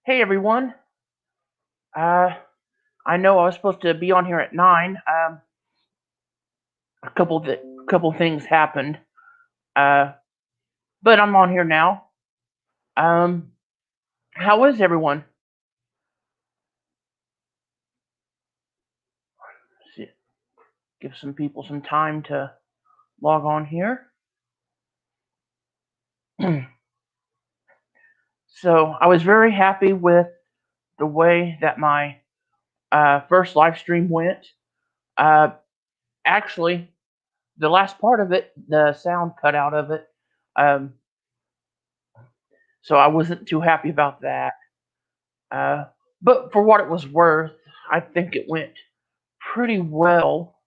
Hey everyone. Uh, I know I was supposed to be on here at 9. A couple things happened. Uh, but I'm on here now. Um, how is everyone? See, give some people some time to log on here. So I was very happy with the way that my first live stream went. Uh, Actually, the last part of it, the sound cut out of it. Um, so I wasn't too happy about that. Uh, but for what it was worth, I think it went pretty well.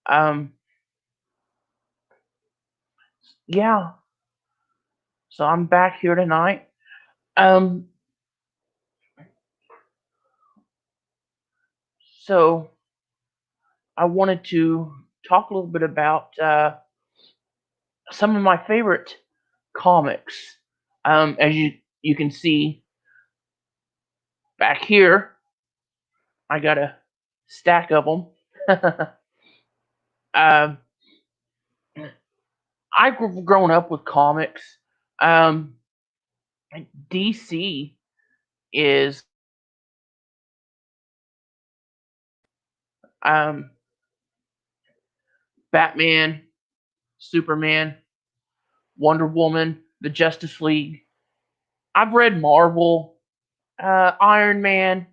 Um, yeah, so I'm back here tonight. Um, so I wanted to talk a little bit about some of my favorite comics. As you can see back here, I got a stack of them. um, I've grown up with comics. Um, DC is um, Batman, Superman, Wonder Woman, the Justice League. I've read Marvel, Iron Man,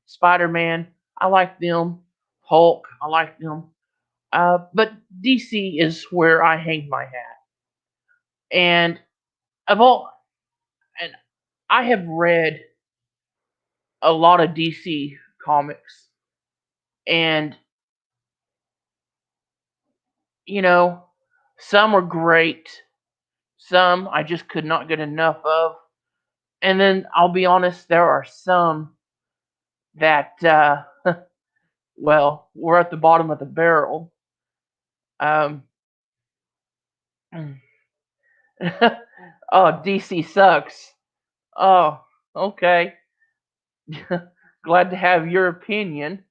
Spider Man. I like them. Hulk. I like them. But DC is where I hang my hat. And of all, and I have read a lot of DC comics, and you know, some are great. Some I just could not get enough of. And then I'll be honest, there are some that well, we're at the bottom of the barrel. Um, oh, DC sucks. Oh, okay. Glad to have your opinion.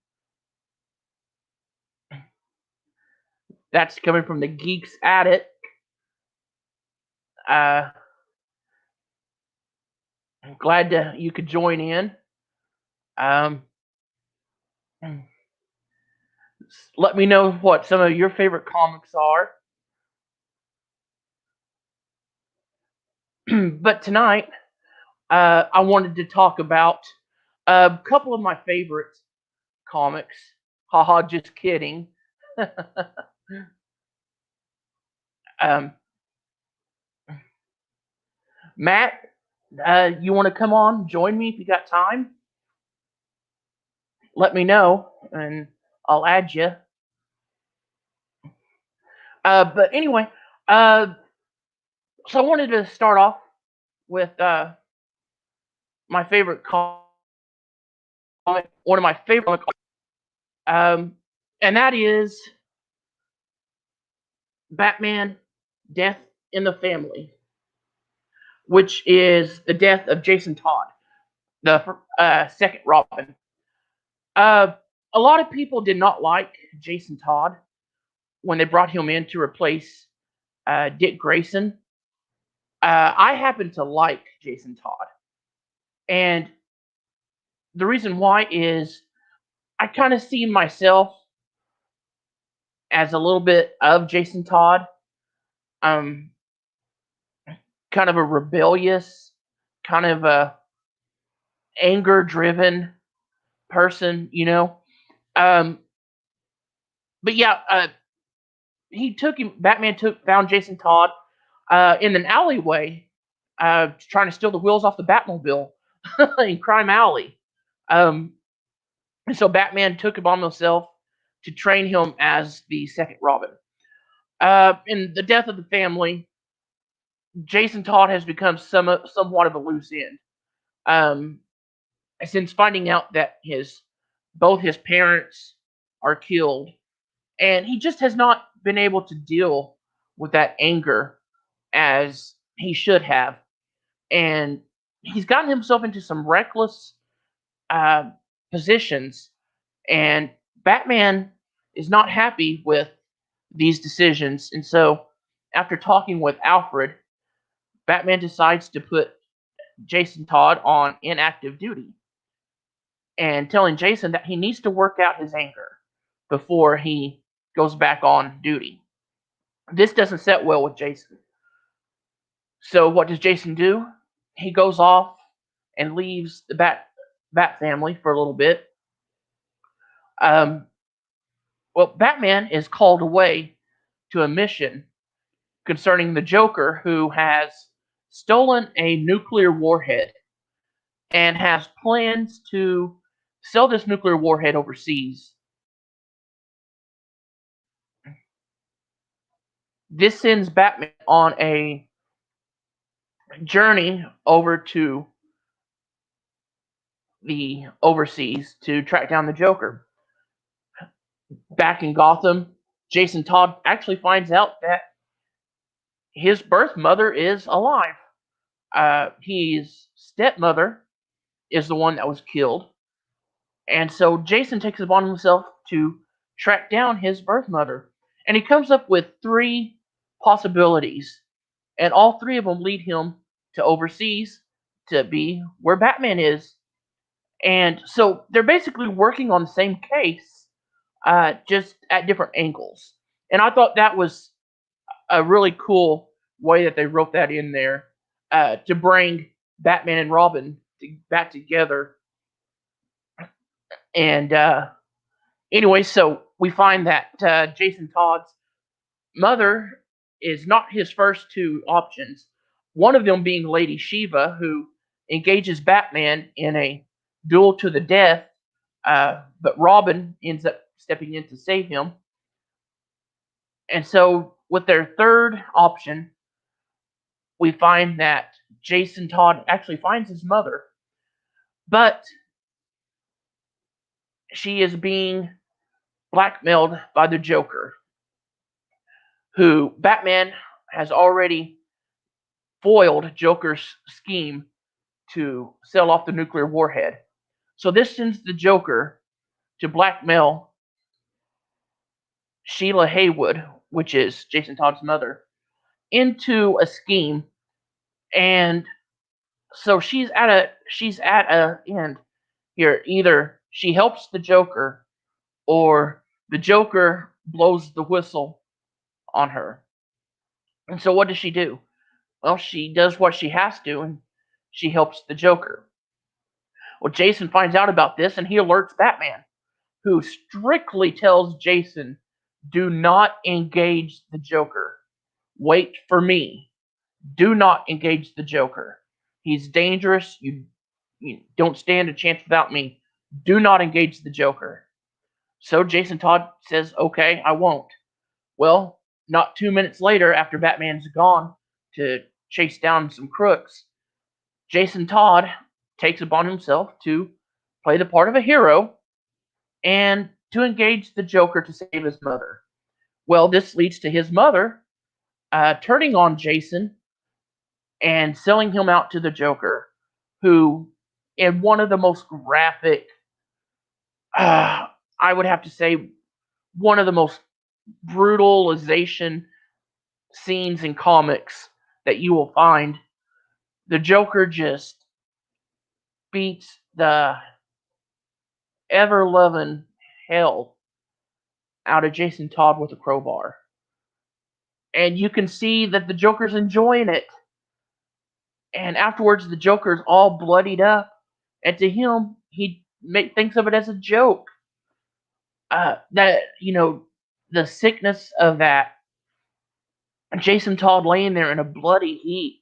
That's coming from the geeks at it. Uh, I'm glad you could join in. Um, let me know what some of your favorite comics are. But tonight, I wanted to talk about a couple of my favorite comics. Haha, just kidding. um, Matt, you want to come on, join me if you got time? Let me know, and I'll add you. But anyway, uh, so I wanted to start off with my favorite comic, one of my favorite comics, and that is Batman: Death in the Family, which is the death of Jason Todd, the second Robin. Uh, a lot of people did not like Jason Todd when they brought him in to replace Dick Grayson. I happen to like Jason Todd, and the reason why is I kind of see myself as a little bit of Jason Todd. Um, kind of a rebellious, kind of a anger-driven person, you know. Um, but yeah, he took him. Batman found Jason Todd in an alleyway, trying to steal the wheels off the Batmobile in Crime Alley. Um, and so Batman took it on himself to train him as the second Robin. In the death of the family, Jason Todd has become somewhat of a loose end. Um, since finding out that both his parents are killed, and he just has not been able to deal with that anger as he should have. And he's gotten himself into some reckless uh, positions, and Batman is not happy with these decisions. And so, after talking with Alfred, Batman decides to put Jason Todd on inactive duty and telling Jason that he needs to work out his anger before he goes back on duty. This doesn't set well with Jason. So what does Jason do? He goes off and leaves the Bat family for a little bit. Um, well, Batman is called away to a mission concerning the Joker, who has stolen a nuclear warhead and has plans to sell this nuclear warhead overseas. This sends Batman on a journey over to the overseas to track down the Joker. Back in Gotham, Jason Todd actually finds out that his birth mother is alive. His stepmother is the one that was killed. And so Jason takes it upon himself to track down his birth mother. And he comes up with 3 possibilities. And all 3 of them lead him to overseas to be where Batman is. And so they're basically working on the same case, just at different angles. And I thought that was a really cool way that they wrote that in there, to bring Batman and Robin back together. And anyway, so we find that Jason Todd's mother is not his first 2 options. One of them being Lady Shiva, who engages Batman in a duel to the death, but Robin ends up stepping in to save him. And so, with their third option, we find that Jason Todd actually finds his mother, but she is being blackmailed by the Joker, who Batman has already foiled Joker's scheme to sell off the nuclear warhead. So this sends the Joker to blackmail Sheila Haywood, which is Jason Todd's mother, into a scheme. And so she's at a end here. Either she helps the Joker, or the Joker blows the whistle on her. And so what does she do? Well, she does what she has to, and she helps the Joker. Well, Jason finds out about this, and he alerts Batman, who strictly tells Jason, do not engage the Joker. Wait for me. Do not engage the Joker. He's dangerous. You don't stand a chance without me. Do not engage the Joker. So Jason Todd says, okay, I won't. Well, not 2 minutes later, after Batman's gone to chase down some crooks, Jason Todd takes upon himself to play the part of a hero and to engage the Joker to save his mother. Well, this leads to his mother turning on Jason and selling him out to the Joker, who, in one of the most graphic, I would have to say, one of the most brutalization scenes in comics that you will find, the Joker just beats the ever loving hell out of Jason Todd with a crowbar. And you can see that the Joker's enjoying it. And afterwards, the Joker's all bloodied up. And to him, he thinks of it as a joke. The sickness of that. Jason Todd laying there in a bloody heap.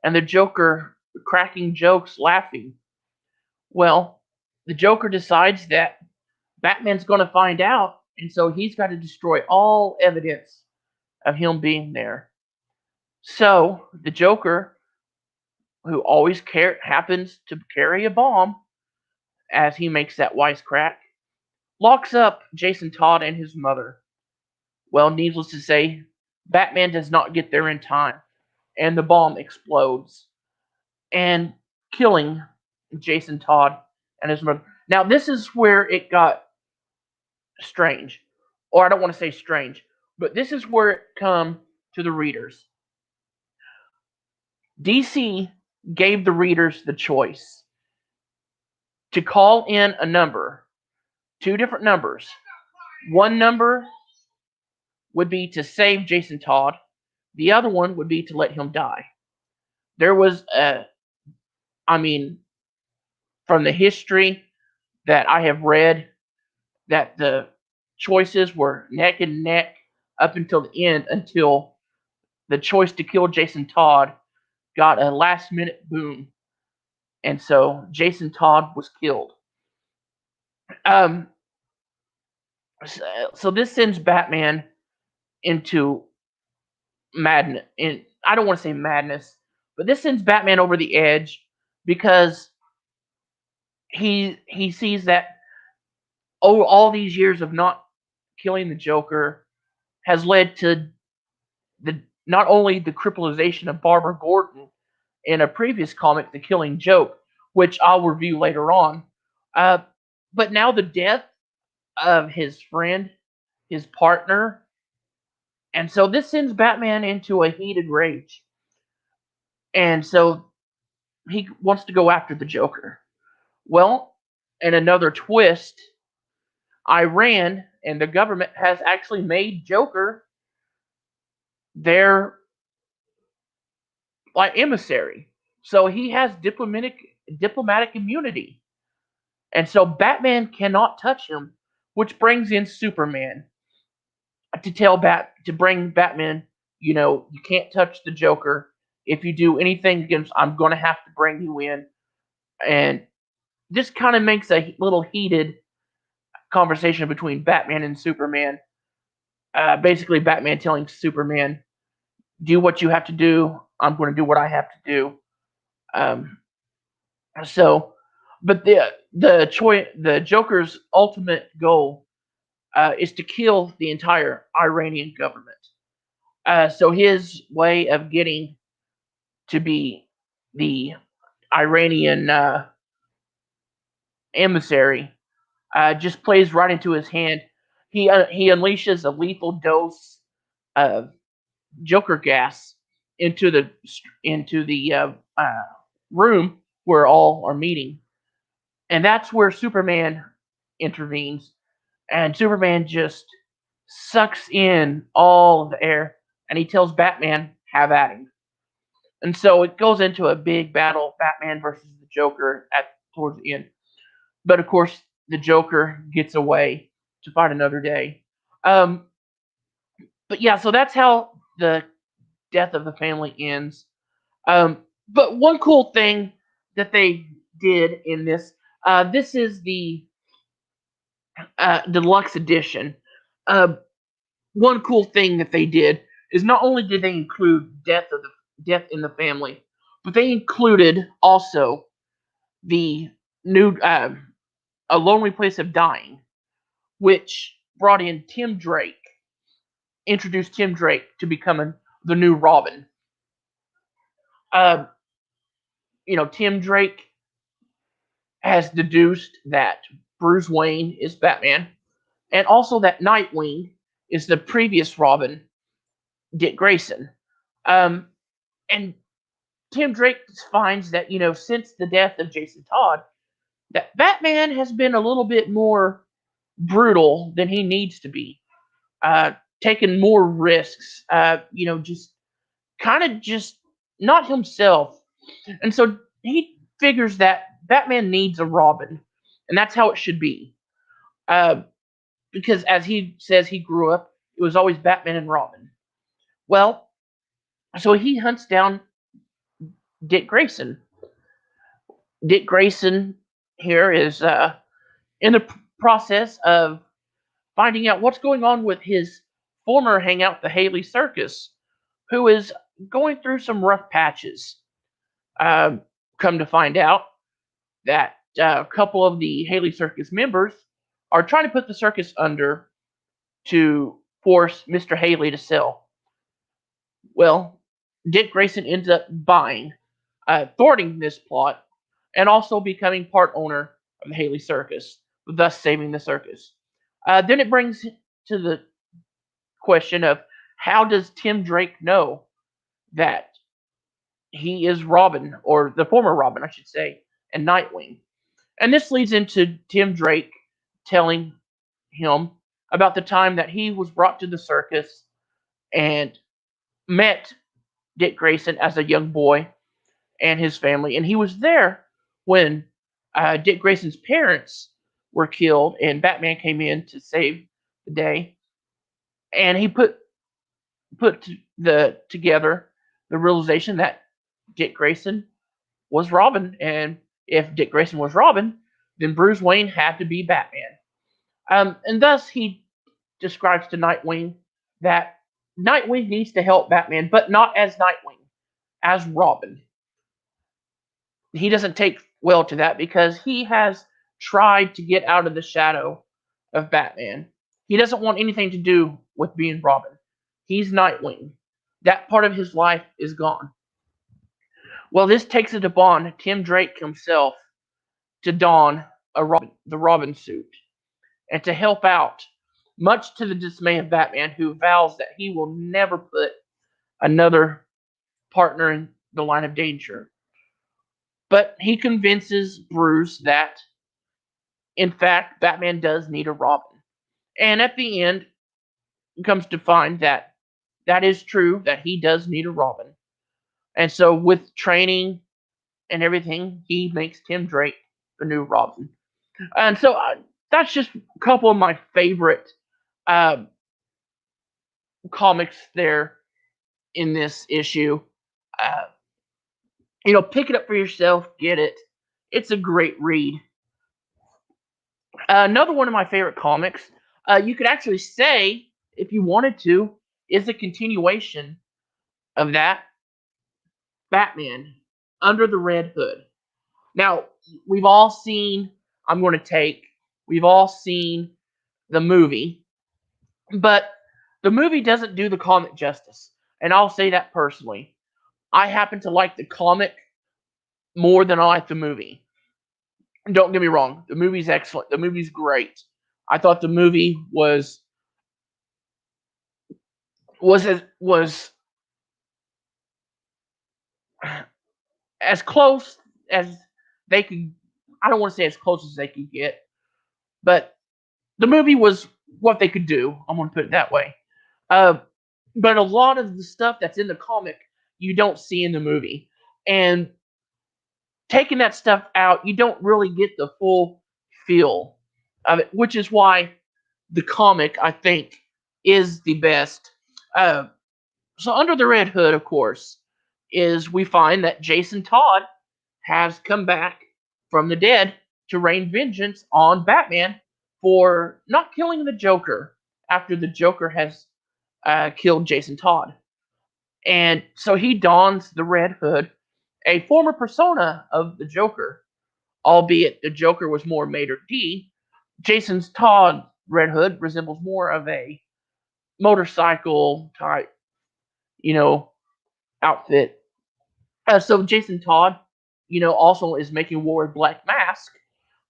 And the Joker cracking jokes, laughing. Well, the Joker decides that Batman's going to find out. And so he's got to destroy all evidence of him being there. So the Joker, who always happens to carry a bomb, as he makes that wisecrack, locks up Jason Todd and his mother. Well, needless to say, Batman does not get there in time, and the bomb explodes. And killing Jason Todd and his mother. Now, this is where it got strange. Or I don't want to say strange, but this is where it come to the readers. DC gave the readers the choice to call in a number, two different numbers. One number would be to save Jason Todd. The other one would be to let him die. There was from the history that I have read, that the choices were neck and neck up until the end, until the choice to kill Jason Todd got a last minute boom. And so Jason Todd was killed. Um, so this sends Batman into madness. And I don't want to say madness, but this sends Batman over the edge because he sees that all these years of not killing the Joker has led to the not only the crippleization of Barbara Gordon in a previous comic, The Killing Joke, which I'll review later on, but now the death of his friend, his partner, and so this sends Batman into a heated rage, and so he wants to go after the Joker. Well, in another twist, Iran and the government has actually made Joker their emissary. So he has diplomatic immunity. And so Batman cannot touch him, which brings in Superman to bring Batman, you can't touch the Joker. If you do anything against, I'm going to have to bring you in. And this kind of makes a little heated conversation between Batman and Superman. Basically, Batman telling Superman, do what you have to do. I'm going to do what I have to do. But the Joker's ultimate goal is to kill the entire Iranian government. So his way of getting to be the Iranian emissary just plays right into his hand. He unleashes a lethal dose of Joker gas into the room where all are meeting, and that's where Superman intervenes, and Superman just sucks in all of the air, and he tells Batman, "Have at him." And so it goes into a big battle, Batman versus the Joker towards the end. But of course, the Joker gets away to fight another day. But yeah, so that's how the death of the family ends. But one cool thing that they did in this is the deluxe edition. One cool thing that they did is not only did they include death in the family, but they included also the new A Lonely Place of Dying, which brought in introduced Tim Drake to becoming the new Robin. Tim Drake has deduced that Bruce Wayne is Batman, and also that Nightwing is the previous Robin, Dick Grayson. And Tim Drake finds that, since the death of Jason Todd, that Batman has been a little bit more brutal than he needs to be, taking more risks, just kind of just not himself. And so he figures that Batman needs a Robin, and that's how it should be. Because as he says, he grew up, it was always Batman and Robin. Well, so he hunts down Dick Grayson. Dick Grayson here is in the process of finding out what's going on with his former hangout, the Haley Circus, who is going through some rough patches. Come to find out that a couple of the Haley Circus members are trying to put the circus under to force Mr. Haley to sell. Well, Dick Grayson ends up thwarting this plot and also becoming part owner of the Haley Circus, thus saving the circus. Then it brings to the question of how does Tim Drake know that he is Robin, or the former Robin, I should say, and Nightwing? And this leads into Tim Drake telling him about the time that he was brought to the circus and met Dick Grayson as a young boy and his family. And he was there when Dick Grayson's parents were killed and Batman came in to save the day. And he put together the realization that Dick Grayson was Robin, and if Dick Grayson was Robin, then Bruce Wayne had to be Batman. And thus he describes to Nightwing that Nightwing needs to help Batman, but not as Nightwing, as Robin. He doesn't take well to that because he has tried to get out of the shadow of Batman. He doesn't want anything to do with being Robin. He's Nightwing. That part of his life is gone. Well, this takes it upon Tim Drake himself to don the Robin suit and to help out, much to the dismay of Batman, who vows that he will never put another partner in the line of danger. But he convinces Bruce that, in fact, Batman does need a Robin. And at the end, comes to find that that is true, that he does need a Robin. And so, with training and everything, he makes Tim Drake the new Robin. And so, that's just a couple of my favorite uh, comics there in this issue. Uh, pick it up for yourself, get it. It's a great read. Another one of my favorite comics, you could actually say, if you wanted to, is a continuation of that, Batman Under the Red Hood. Now, we've all seen, we've all seen the movie, but the movie doesn't do the comic justice. And I'll say that personally. I happen to like the comic more than I like the movie. Don't get me wrong, the movie's excellent. The movie's great. I thought the movie was as close as they could. I don't want to say as close as they could get, but the movie was what they could do. I'm going to put it that way. But a lot of the stuff that's in the comic you don't see in the movie, and taking that stuff out, you don't really get the full feel of it, which is why the comic, I think, is the best. So Under the Red Hood, of course, is we find that Jason Todd has come back from the dead to rain vengeance on Batman for not killing the Joker after the Joker has killed Jason Todd. And so he dons the Red Hood, a former persona of the Joker, albeit the Joker was more maitre d'. Jason's Todd Red Hood resembles more of a motorcycle type, outfit. So Jason Todd, also is making war with Black Mask,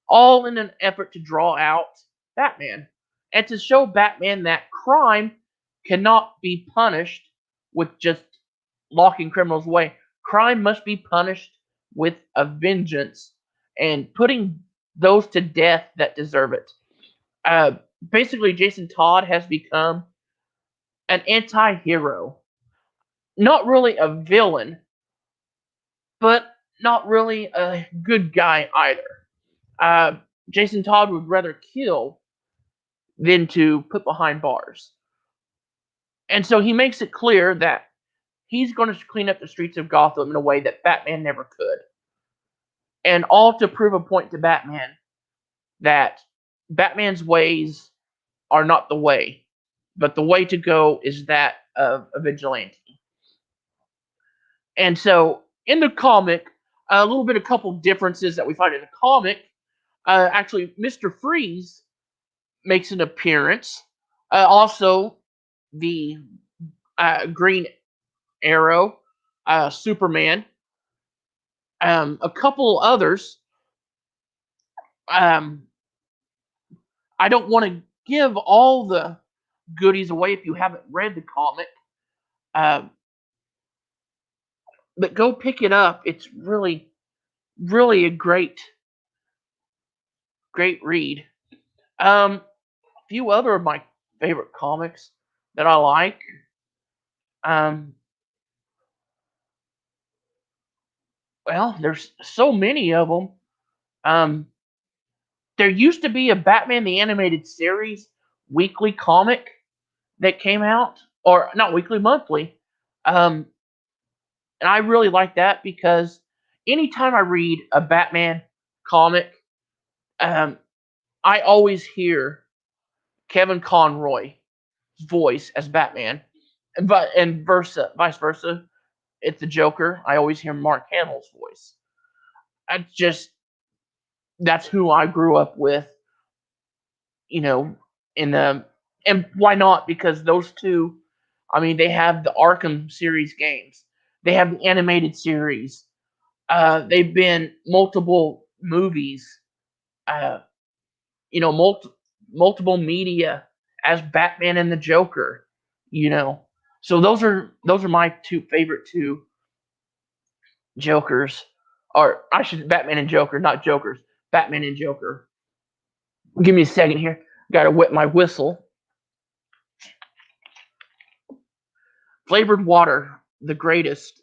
all in an effort to draw out Batman and to show Batman that crime cannot be punished with just locking criminals away. Crime must be punished with a vengeance and putting those to death that deserve it. Uh, Basically, Jason Todd has become an anti-hero. Not really a villain, but not really a good guy either. Uh, Jason Todd would rather kill than to put behind bars. And so he makes it clear that he's going to clean up the streets of Gotham in a way that Batman never could. And all to prove a point to Batman that Batman's ways are not the way, but the way to go is that of a vigilante. And so in the comic, a couple differences that we find in the comic. Actually, Mr. Freeze makes an appearance. Also, the Green Arrow, Superman, A couple others. Um, I don't want to give all the goodies away if you haven't read the comic, uh, but go pick it up. It's really, really a great read. A few other of my favorite comics that I like. Um, well, there's so many of them. Um, there used to be a Batman the Animated Series weekly comic that came out, or not weekly, monthly. Um, and I really like that because anytime I read a Batman comic, um, I always hear Kevin Conroy's voice as Batman, and vice versa. It's the Joker. I always hear Mark Hamill's voice. I just that's who I grew up with, you know. In the and why not? Because those two, I mean, they have the Arkham series games. They have the animated series. They've been multiple movies. Uh, multiple media as Batman and the Joker. You know, so those are my two favorite two Jokers, or I should Batman and Joker, not Jokers. Batman and Joker. Give me a second here. Got to wet my whistle. Flavored water, the greatest.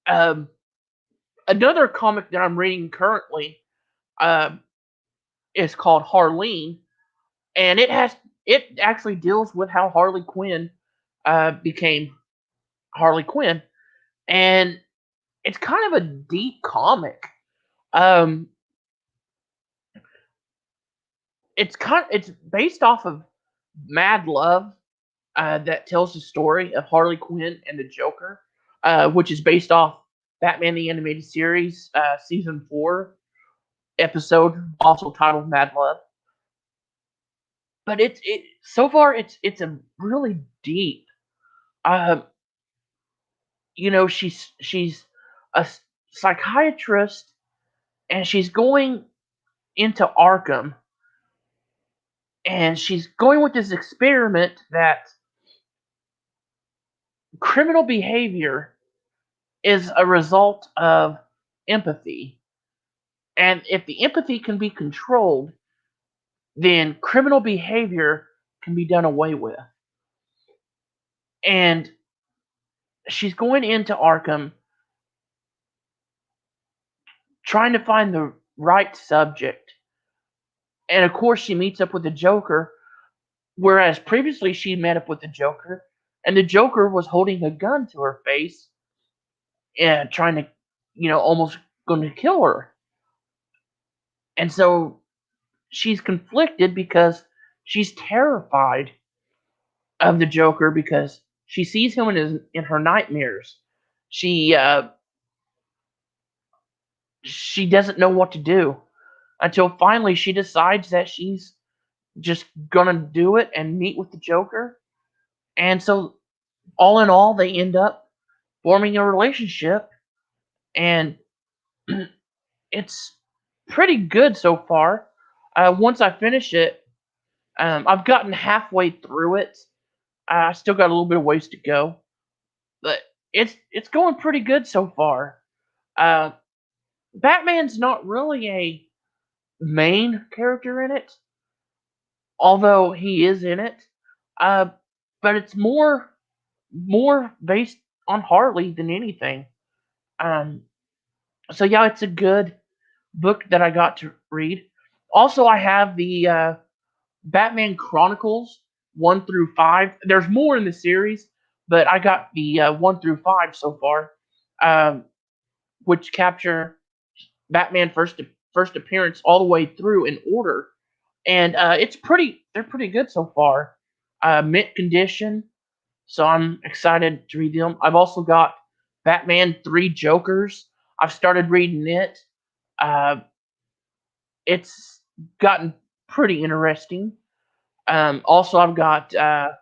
um, Another comic that I'm reading currently um, is called Harleen, and it actually deals with how Harley Quinn became Harley Quinn, and it's kind of a deep comic. Um, it's based off of Mad Love, that tells the story of Harley Quinn and the Joker, which is based off Batman the Animated Series, season 4 episode, also titled Mad Love. But it so far it's a really deep. Uh, she's a psychiatrist, and she's going into Arkham, and she's going with this experiment that criminal behavior is a result of empathy. And if the empathy can be controlled, then criminal behavior can be done away with. And she's going into Arkham trying to find the right subject. And of course, she meets up with the Joker, whereas previously she met up with the Joker, and the Joker was holding a gun to her face and trying to, almost going to kill her. And so she's conflicted because she's terrified of the Joker because she sees him in her nightmares. She she doesn't know what to do until finally she decides that she's just gonna do it and meet with the Joker. And so all in all, they end up forming a relationship, and it's pretty good so far. Once I finish it, I've gotten halfway through it. I still got a little bit of ways to go, but it's going pretty good so far. Uh, Batman's not really a main character in it, although he is in it. Uh, but it's more based on Harley than anything. Um, so yeah, it's a good book that I got to read. Also, I have the Batman Chronicles 1 through 5. There's more in the series, but I got the 1 through 5 so far, um, which capture Batman first appearance all the way through in order, and they're pretty good so far. Mint condition, so I'm excited to read them. I've also got Batman 3 Jokers. I've started reading it. Uh, it's gotten pretty interesting. Also, I've got uh,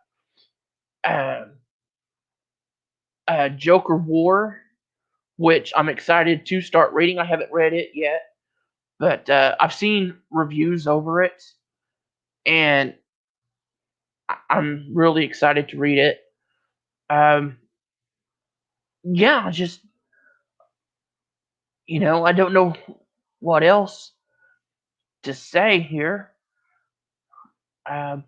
Joker War, which I'm excited to start reading. I haven't read it yet, but I've seen reviews over it, and I'm really excited to read it. Um, yeah, just I don't know what else to say here. Um,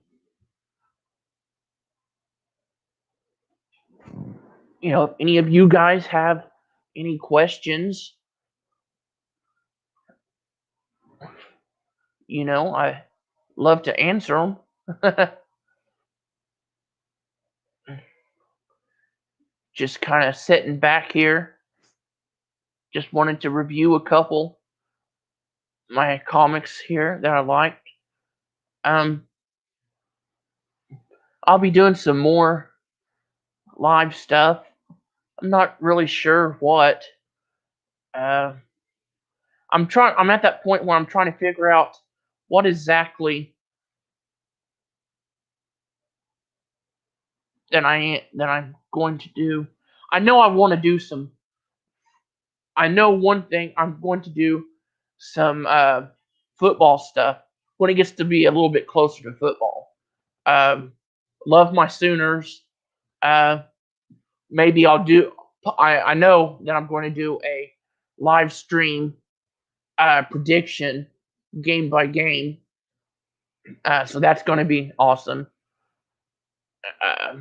if any of you guys have any questions, I love to answer them. Just kind of sitting back here, just wanted to review a couple my comics here that I liked. Um, I'll be doing some more live stuff. I'm not really sure what. Uh, I'm at that point where I'm trying to figure out what exactly that I'm going to do. I know I want to do some. I know one thing I'm going to do some football stuff when it gets to be a little bit closer to football. Um, love my Sooners. Uh, maybe I'll do. I know that I'm going to do a live stream prediction game by game. So that's going to be awesome. Uh,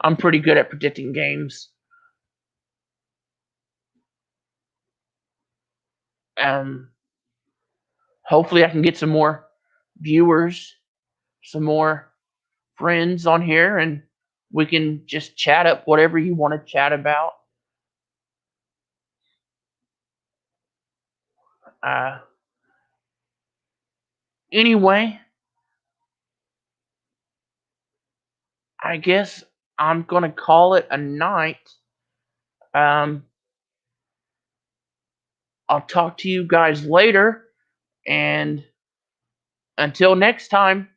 I'm pretty good at predicting games. Um, hopefully, I can get some more viewers, some more friends on here, and we can just chat up whatever you want to chat about. Uh, anyway, I guess I'm going to call it a night. Um, I'll talk to you guys later, and until next time.